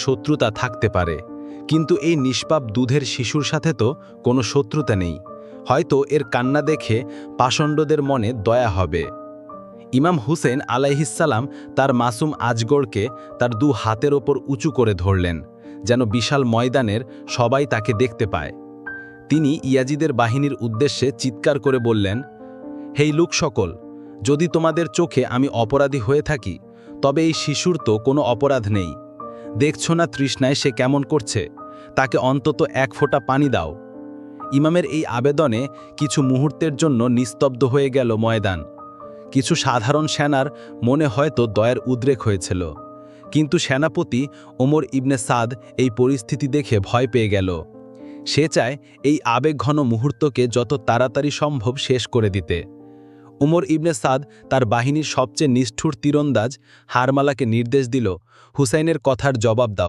শত্রুতা থাকতে পারে, কিন্তু এই নিষ্পাপ দুধের শিশুর সাথে তো কোনো শত্রুতা নেই। হয়তো এর কান্না দেখে পাষণ্ডদের মনে দয়া হবে। ইমাম হুসেন আলাইহিসসালাম তার মাসুম আজগরকে তার দু হাতের ওপর উঁচু করে ধরলেন, যেন বিশাল ময়দানের সবাই তাকে দেখতে পায়। তিনি ইয়াজিদের বাহিনীর উদ্দেশ্যে চিৎকার করে বললেন, হেই লোক সকল, যদি তোমাদের চোখে আমি অপরাধী হয়ে থাকি, তবে এই শিশুর তো কোনো অপরাধ নেই। দেখছ না তৃষ্ণায় সে কেমন করছে, তাকে অন্তত এক ফোঁটা পানি দাও। ইমামের এই আবেদনে কিছু মুহূর্তের জন্য নিস্তব্ধ হয়ে গেল ময়দান। কিছু সাধারণ সেনার মনে হয়তো দয়ের উদ্রেক হয়েছিল, কিন্তু সেনাপতি ওমর ইবনে সাদ এই পরিস্থিতি দেখে ভয় পেয়ে গেল। সে চায় এই আবেগঘন মুহূর্তকে যত তাড়াতাড়ি সম্ভব শেষ করে দিতে। ওমর ইবনে সাদ তার বাহিনীর সবচেয়ে নিষ্ঠুর তীরন্দাজ হারমালাকে নির্দেশ দিল, হুসাইনের কথার জবাব দাও।